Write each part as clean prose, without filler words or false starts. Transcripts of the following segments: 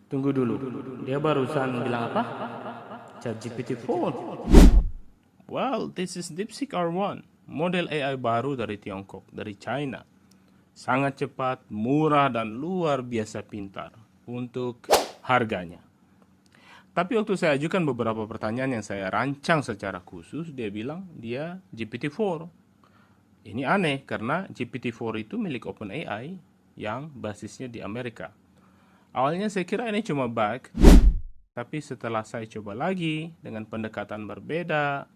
Tunggu dulu, dia barusan bilang apa? ChatGPT 4. Well, this is DeepSeek R1, model AI baru dari Tiongkok, dari China. Sangat cepat, murah, dan luar biasa pintar untuk harganya. Tapi waktu saya ajukan beberapa pertanyaan yang saya rancang secara khusus, dia bilang dia GPT-4. Ini aneh karena GPT-4 itu milik OpenAI yang basisnya di Amerika. Awalnya saya kira ini cuma bug, tapi setelah saya coba lagi dengan pendekatan berbeda,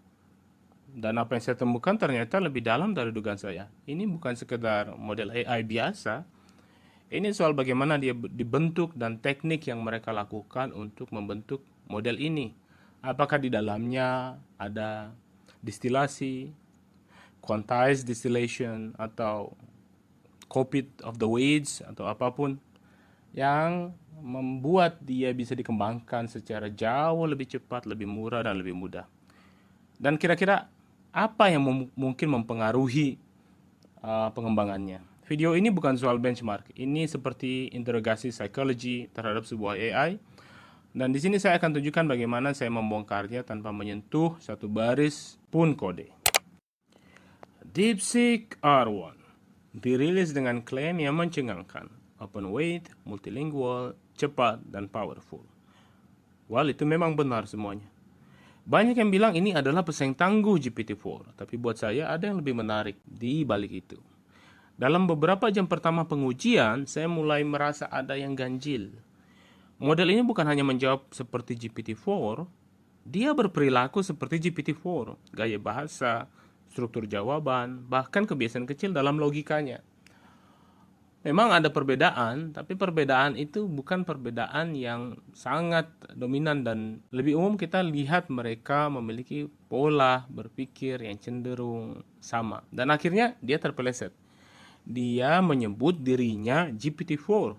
dan apa yang saya temukan ternyata lebih dalam dari dugaan saya. Ini bukan sekedar model AI biasa, ini soal bagaimana dia dibentuk dan teknik yang mereka lakukan untuk membentuk model ini. Apakah di dalamnya ada distilasi, quantized distillation, atau copied of the weights, atau apapun yang membuat dia bisa dikembangkan secara jauh lebih cepat, lebih murah, dan lebih mudah. Dan kira-kira apa yang mungkin mempengaruhi pengembangannya? Video ini bukan soal benchmark, ini seperti interogasi psikologi terhadap sebuah AI. Dan di sini saya akan tunjukkan bagaimana saya membongkarnya tanpa menyentuh satu baris pun kode. DeepSeek R1 dirilis dengan klaim yang mencengangkan, open weight, multilingual, cepat, dan powerful. Well, itu memang benar semuanya. Banyak yang bilang ini adalah pesaing tangguh GPT-4, tapi buat saya ada yang lebih menarik di balik itu. Dalam beberapa jam pertama pengujian, saya mulai merasa ada yang ganjil. Model ini bukan hanya menjawab seperti GPT-4, dia berperilaku seperti GPT-4, gaya bahasa, struktur jawaban, bahkan kebiasaan kecil dalam logikanya. Memang ada perbedaan, tapi perbedaan itu bukan perbedaan yang sangat dominan, dan lebih umum kita lihat mereka memiliki pola berpikir yang cenderung sama. Dan akhirnya dia terpeleset. Dia menyebut dirinya GPT-4.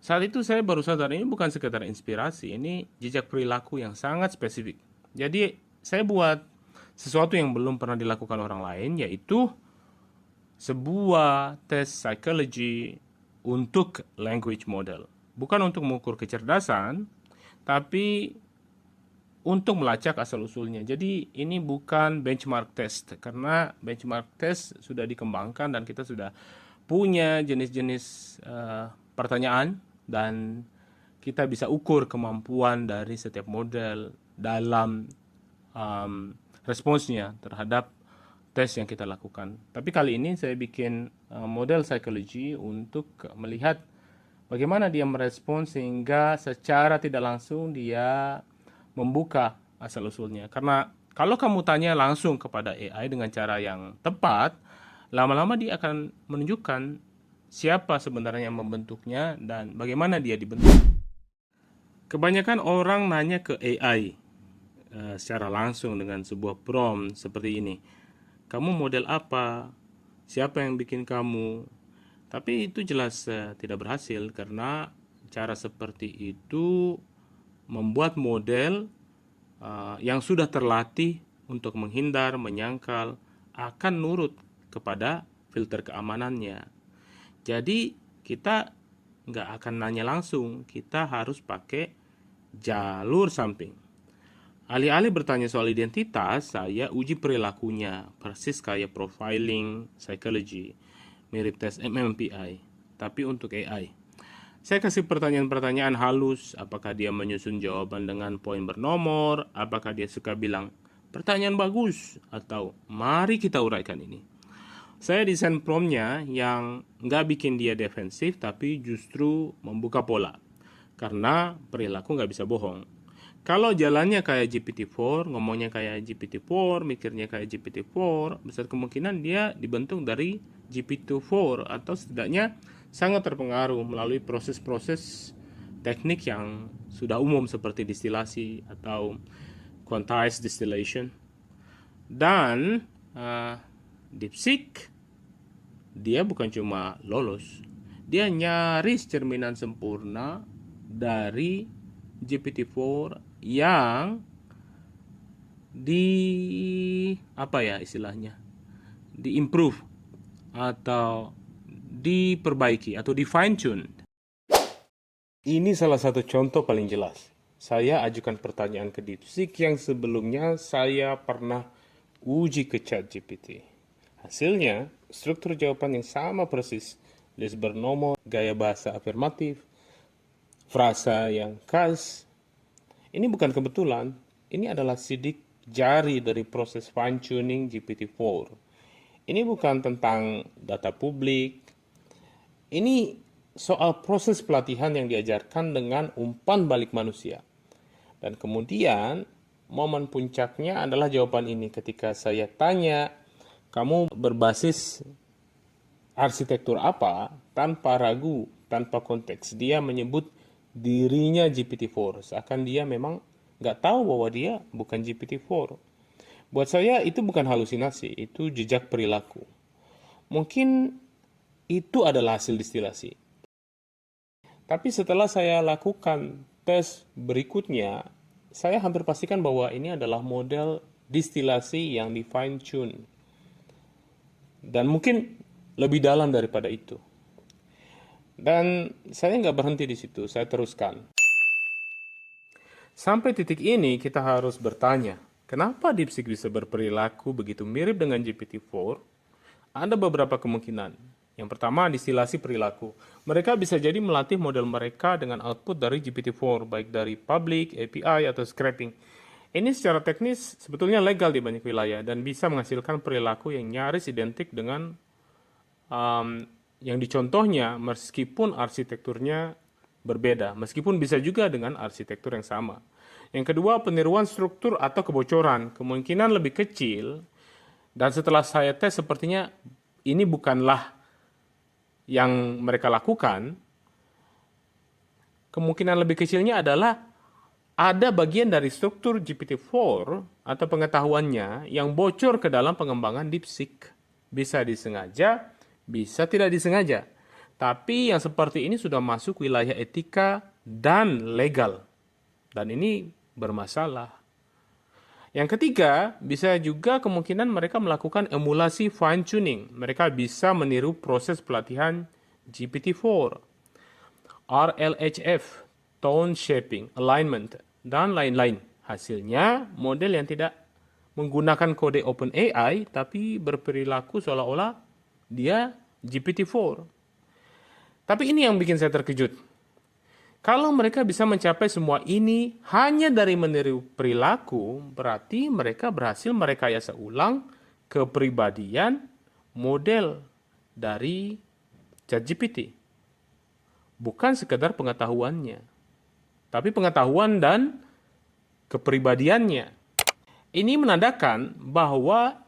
Saat itu saya baru sadar ini bukan sekedar inspirasi, ini jejak perilaku yang sangat spesifik. Jadi saya buat sesuatu yang belum pernah dilakukan orang lain, yaitu sebuah tes psikologi untuk language model. Bukan untuk mengukur kecerdasan, tapi untuk melacak asal-usulnya. Jadi ini bukan benchmark test, karena benchmark test sudah dikembangkan dan kita sudah punya jenis-jenis pertanyaan, dan kita bisa ukur kemampuan dari setiap model dalam responsnya terhadap tes yang kita lakukan. Tapi kali ini saya bikin model psikologi untuk melihat bagaimana dia merespon sehingga secara tidak langsung dia membuka asal-usulnya. Karena kalau kamu tanya langsung kepada AI dengan cara yang tepat, lama-lama dia akan menunjukkan siapa sebenarnya yang membentuknya dan bagaimana dia dibentuk. Kebanyakan orang nanya ke AI secara langsung dengan sebuah prompt seperti ini. Kamu model apa? Siapa yang bikin kamu? Tapi itu jelas tidak berhasil, karena cara seperti itu membuat model yang sudah terlatih untuk menghindar, menyangkal, akan nurut kepada filter keamanannya. Jadi kita nggak akan nanya langsung, kita harus pakai jalur samping. Alih-alih bertanya soal identitas, saya uji perilakunya, persis kayak profiling psychology, mirip tes MMPI, tapi untuk AI. Saya kasih pertanyaan-pertanyaan halus, apakah dia menyusun jawaban dengan poin bernomor, apakah dia suka bilang, pertanyaan bagus, atau mari kita uraikan ini. Saya desain promptnya yang nggak bikin dia defensif, tapi justru membuka pola, karena perilaku nggak bisa bohong. Kalau jalannya kayak GPT-4, ngomongnya kayak GPT-4, mikirnya kayak GPT-4, besar kemungkinan dia dibentuk dari GPT-4 atau setidaknya sangat terpengaruh melalui proses-proses teknik yang sudah umum seperti distilasi atau quantized distillation. Dan DeepSeek dia bukan cuma lolos, dia nyaris cerminan sempurna dari GPT-4 yang diimprove atau diperbaiki atau di fine tune. Ini salah satu contoh paling jelas. Saya ajukan pertanyaan ke DeepSeek yang sebelumnya saya pernah uji ke ChatGPT. Hasilnya, struktur jawaban yang sama persis. List bernomor, gaya bahasa afirmatif, frasa yang khas. Ini bukan kebetulan, ini adalah sidik jari dari proses fine-tuning GPT-4. Ini bukan tentang data publik, ini soal proses pelatihan yang diajarkan dengan umpan balik manusia. Dan kemudian, momen puncaknya adalah jawaban ini ketika saya tanya, kamu berbasis arsitektur apa? Tanpa ragu, tanpa konteks. Dia menyebut dirinya GPT-4. Seakan dia memang nggak tahu bahwa dia bukan GPT-4. Buat saya itu bukan halusinasi, itu jejak perilaku. Mungkin itu adalah hasil distilasi. Tapi setelah saya lakukan tes berikutnya, saya hampir pastikan bahwa ini adalah model distilasi yang di fine tune. Dan mungkin lebih dalam daripada itu. Dan saya nggak berhenti di situ, saya teruskan. Sampai titik ini kita harus bertanya, kenapa DeepSeek bisa berperilaku begitu mirip dengan GPT-4? Ada beberapa kemungkinan. Yang pertama, distilasi perilaku. Mereka bisa jadi melatih model mereka dengan output dari GPT-4, baik dari public, API, atau scraping. Ini secara teknis sebetulnya legal di banyak wilayah dan bisa menghasilkan perilaku yang nyaris identik dengan yang dicontohnya meskipun arsitekturnya berbeda, meskipun bisa juga dengan arsitektur yang sama. Yang kedua, peniruan struktur atau kebocoran. Kemungkinan lebih kecil, dan setelah saya tes sepertinya ini bukanlah yang mereka lakukan. Kemungkinan lebih kecilnya adalah ada bagian dari struktur GPT-4 atau pengetahuannya yang bocor ke dalam pengembangan DeepSeek. Bisa disengaja, bisa tidak disengaja. Tapi yang seperti ini sudah masuk wilayah etika dan legal. Dan ini bermasalah. Yang ketiga, bisa juga kemungkinan mereka melakukan emulasi fine-tuning. Mereka bisa meniru proses pelatihan GPT-4, RLHF, tone shaping, alignment, dan lain-lain. Hasilnya, model yang tidak menggunakan kode OpenAI, tapi berperilaku seolah-olah dia GPT-4. Tapi ini yang bikin saya terkejut. Kalau mereka bisa mencapai semua ini hanya dari meniru perilaku, berarti mereka berhasil merekayasa ulang kepribadian model dari ChatGPT. Bukan sekedar pengetahuannya, tapi pengetahuan dan kepribadiannya. Ini menandakan bahwa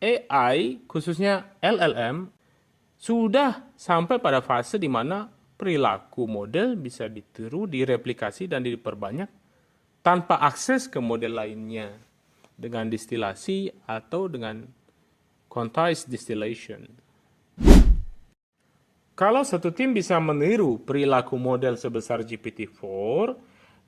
AI, khususnya LLM, sudah sampai pada fase di mana perilaku model bisa ditiru, direplikasi, dan diperbanyak tanpa akses ke model lainnya dengan distilasi atau dengan quantized distillation. Kalau satu tim bisa meniru perilaku model sebesar GPT-4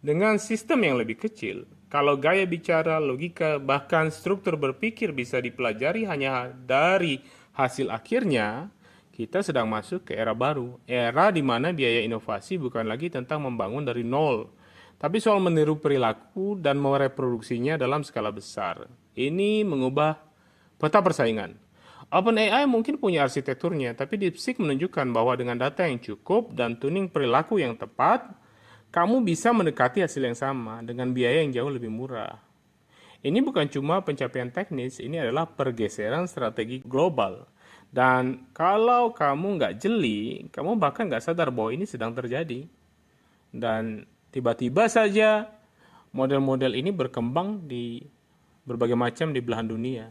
dengan sistem yang lebih kecil, kalau gaya bicara, logika, bahkan struktur berpikir bisa dipelajari hanya dari hasil akhirnya, kita sedang masuk ke era baru, era di mana biaya inovasi bukan lagi tentang membangun dari nol, tapi soal meniru perilaku dan mereproduksinya dalam skala besar. Ini mengubah peta persaingan. OpenAI mungkin punya arsitekturnya, tapi DeepSeek menunjukkan bahwa dengan data yang cukup dan tuning perilaku yang tepat, kamu bisa mendekati hasil yang sama dengan biaya yang jauh lebih murah. Ini bukan cuma pencapaian teknis, ini adalah pergeseran strategi global. Dan kalau kamu nggak jeli, kamu bahkan nggak sadar bahwa ini sedang terjadi. Dan tiba-tiba saja model-model ini berkembang di berbagai macam di belahan dunia.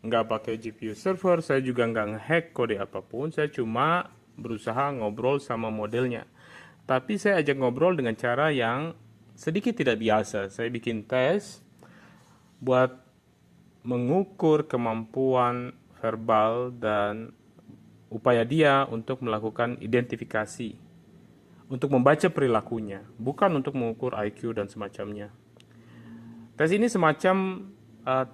Nggak pakai GPU server, saya juga nggak ngehack kode apapun, saya cuma berusaha ngobrol sama modelnya. Tapi saya ajak ngobrol dengan cara yang sedikit tidak biasa. Saya bikin tes buat mengukur kemampuan verbal dan upaya dia untuk melakukan identifikasi, untuk membaca perilakunya, bukan untuk mengukur IQ dan semacamnya. Tes ini semacam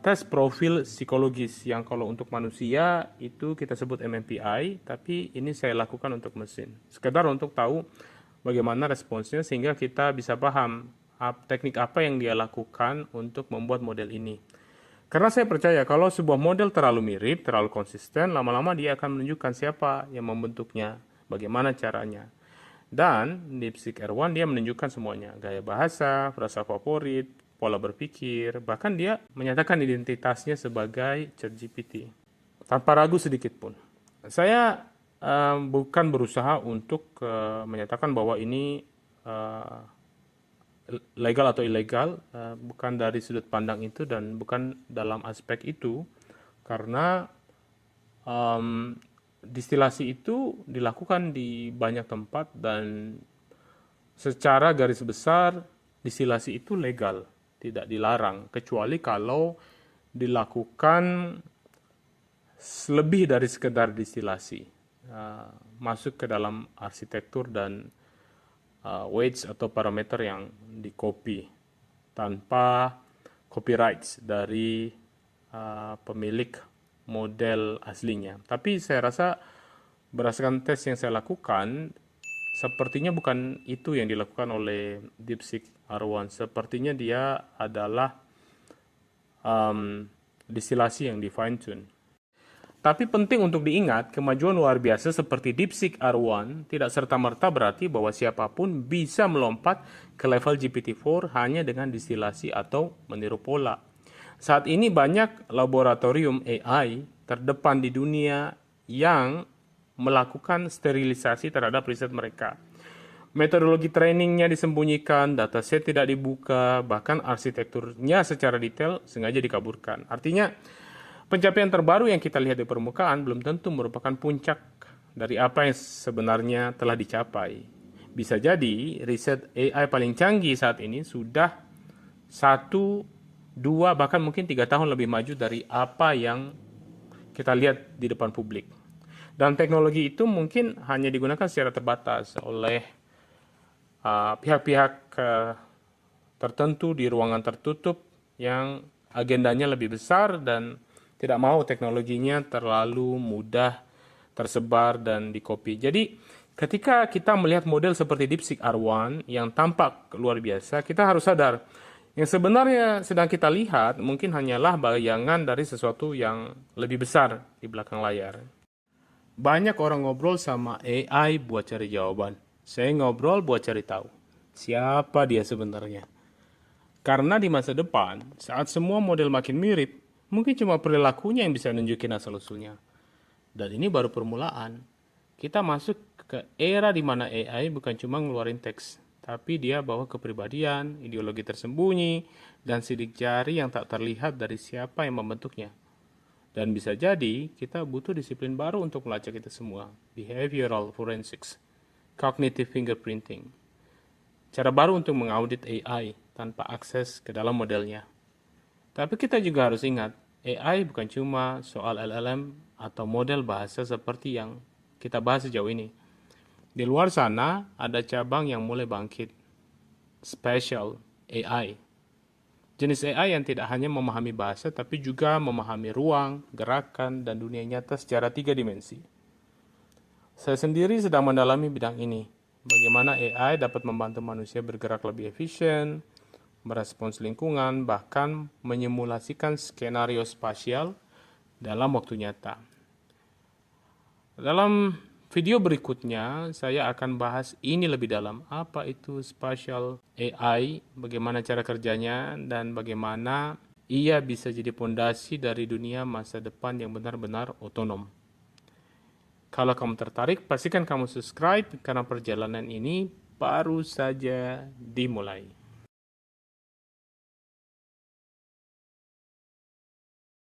tes profil psikologis yang kalau untuk manusia itu kita sebut MMPI, tapi ini saya lakukan untuk mesin. Sekedar untuk tahu bagaimana responsnya sehingga kita bisa paham teknik apa yang dia lakukan untuk membuat model ini. Karena saya percaya kalau sebuah model terlalu mirip, terlalu konsisten, lama-lama dia akan menunjukkan siapa yang membentuknya, bagaimana caranya. Dan DeepSeek R1 dia menunjukkan semuanya, gaya bahasa, frasa favorit, pola berpikir, bahkan dia menyatakan identitasnya sebagai ChatGPT tanpa ragu sedikit pun. Saya bukan berusaha untuk menyatakan bahwa ini legal atau ilegal, bukan dari sudut pandang itu dan bukan dalam aspek itu, karena distilasi itu dilakukan di banyak tempat dan secara garis besar distilasi itu legal, tidak dilarang, kecuali kalau dilakukan lebih dari sekedar distilasi, masuk ke dalam arsitektur dan weights atau parameter yang di-copy tanpa copyrights dari pemilik model aslinya. Tapi saya rasa berdasarkan tes yang saya lakukan, sepertinya bukan itu yang dilakukan oleh DeepSeek R1. Sepertinya dia adalah distilasi yang di fine tune. Tapi penting untuk diingat, kemajuan luar biasa seperti DeepSeek R1 tidak serta-merta berarti bahwa siapapun bisa melompat ke level GPT-4 hanya dengan distilasi atau meniru pola. Saat ini banyak laboratorium AI terdepan di dunia yang melakukan sterilisasi terhadap riset mereka. Metodologi trainingnya disembunyikan, dataset tidak dibuka, bahkan arsitekturnya secara detail sengaja dikaburkan. Artinya, pencapaian terbaru yang kita lihat di permukaan belum tentu merupakan puncak dari apa yang sebenarnya telah dicapai. Bisa jadi, riset AI paling canggih saat ini sudah 1, 2, bahkan mungkin 3 tahun lebih maju dari apa yang kita lihat di depan publik. Dan teknologi itu mungkin hanya digunakan secara terbatas oleh pihak-pihak tertentu di ruangan tertutup yang agendanya lebih besar dan tidak mau teknologinya terlalu mudah tersebar dan di-copy. Jadi ketika kita melihat model seperti DeepSeek R1 yang tampak luar biasa, kita harus sadar yang sebenarnya sedang kita lihat mungkin hanyalah bayangan dari sesuatu yang lebih besar di belakang layar. Banyak orang ngobrol sama AI buat cari jawaban. Saya ngobrol buat cari tahu siapa dia sebenarnya. Karena di masa depan, saat semua model makin mirip, mungkin cuma perilakunya yang bisa nunjukin asal-usulnya. Dan ini baru permulaan. Kita masuk ke era di mana AI bukan cuma ngeluarin teks, tapi dia bawa kepribadian, ideologi tersembunyi, dan sidik jari yang tak terlihat dari siapa yang membentuknya. Dan bisa jadi kita butuh disiplin baru untuk melacak itu semua. Behavioral forensics, cognitive fingerprinting. Cara baru untuk mengaudit AI tanpa akses ke dalam modelnya. Tapi kita juga harus ingat, AI bukan cuma soal LLM atau model bahasa seperti yang kita bahas sejauh ini. Di luar sana ada cabang yang mulai bangkit, spatial AI. Jenis AI yang tidak hanya memahami bahasa, tapi juga memahami ruang, gerakan, dan dunia nyata secara 3 dimensi. Saya sendiri sedang mendalami bidang ini. Bagaimana AI dapat membantu manusia bergerak lebih efisien, merespons lingkungan, bahkan menyimulasikan skenario spasial dalam waktu nyata. Dalam video berikutnya, saya akan bahas ini lebih dalam. Apa itu spatial AI, bagaimana cara kerjanya, dan bagaimana ia bisa jadi fondasi dari dunia masa depan yang benar-benar otonom. Kalau kamu tertarik, pastikan kamu subscribe karena perjalanan ini baru saja dimulai.